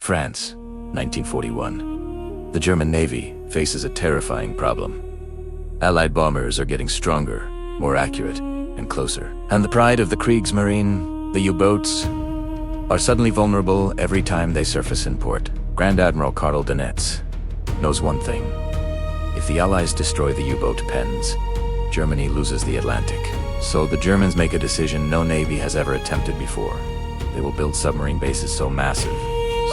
France, 1941. The German Navy faces a terrifying problem. Allied bombers are getting stronger, more accurate, and closer. And the pride of the Kriegsmarine, the U-boats, are suddenly vulnerable every time they surface in port. Grand Admiral Karl Dönitz knows one thing. If the Allies destroy the U-boat pens, Germany loses the Atlantic. So the Germans make a decision no navy has ever attempted before. They will build submarine bases so massive,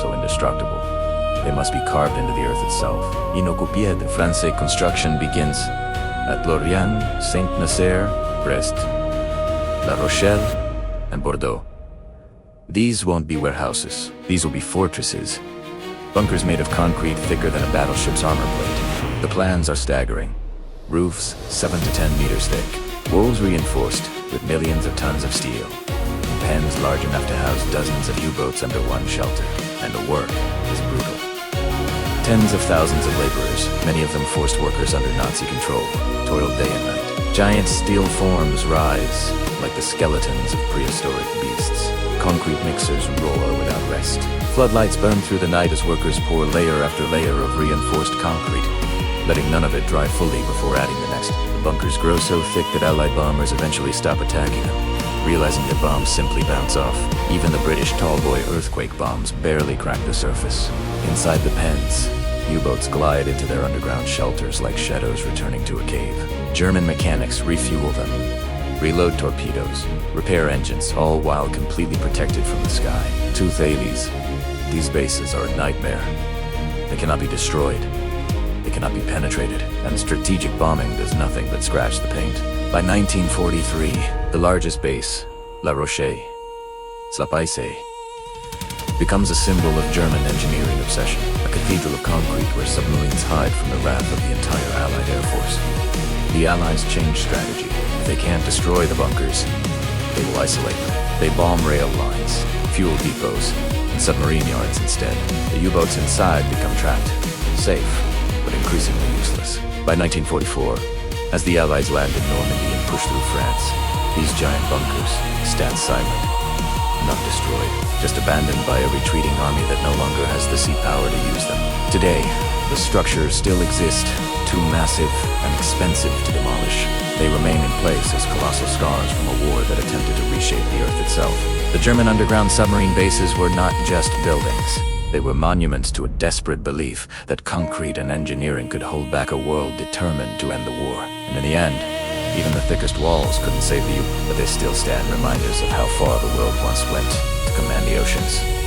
so indestructible, they must be carved into the earth itself. Inocupie de Francais construction begins at Lorient, Saint-Nazaire, Brest, La Rochelle, and Bordeaux. These won't be warehouses. These will be fortresses. Bunkers made of concrete thicker than a battleship's armor plate. The plans are staggering. Roofs 7 to 10 meters thick. Walls reinforced with millions of tons of steel. Pens large enough to house dozens of U-boats under one shelter. And the work is brutal. Tens of thousands of laborers, many of them forced workers under Nazi control, toiled day and night. Giant steel forms rise like the skeletons of prehistoric beasts. Concrete mixers roar without rest. Floodlights burn through the night as workers pour layer after layer of reinforced concrete, letting none of it dry fully before adding the next. The bunkers grow so thick that Allied bombers eventually stop attacking them, realizing that bombs simply bounce off. Even the British tall-boy earthquake bombs barely crack the surface. Inside the pens, U-boats glide into their underground shelters like shadows returning to a cave. German mechanics refuel them, reload torpedoes, repair engines, all while completely protected from the sky. To Thales, these bases are a nightmare. They cannot be destroyed. They cannot be penetrated, and strategic bombing does nothing but scratch the paint. By 1943, the largest base, La Rochelle, becomes a symbol of German engineering obsession, a cathedral of concrete where submarines hide from the wrath of the entire Allied Air Force. The Allies change strategy. If they can't destroy the bunkers, they will isolate them. They bomb rail lines, fuel depots, and submarine yards instead. The U-boats inside become trapped, safe, but increasingly useless. By 1944, as the Allies land in Normandy and push through France, these giant bunkers stand silent, not destroyed, just abandoned by a retreating army that no longer has the sea power to use them. Today, the structures still exist, too massive and expensive to demolish. They remain in place as colossal scars from a war that attempted to reshape the Earth itself. The German underground submarine bases were not just buildings. They were monuments to a desperate belief that concrete and engineering could hold back a world determined to end the war. And in the end, even the thickest walls couldn't save the U, but they still stand reminders of how far the world once went to command the oceans.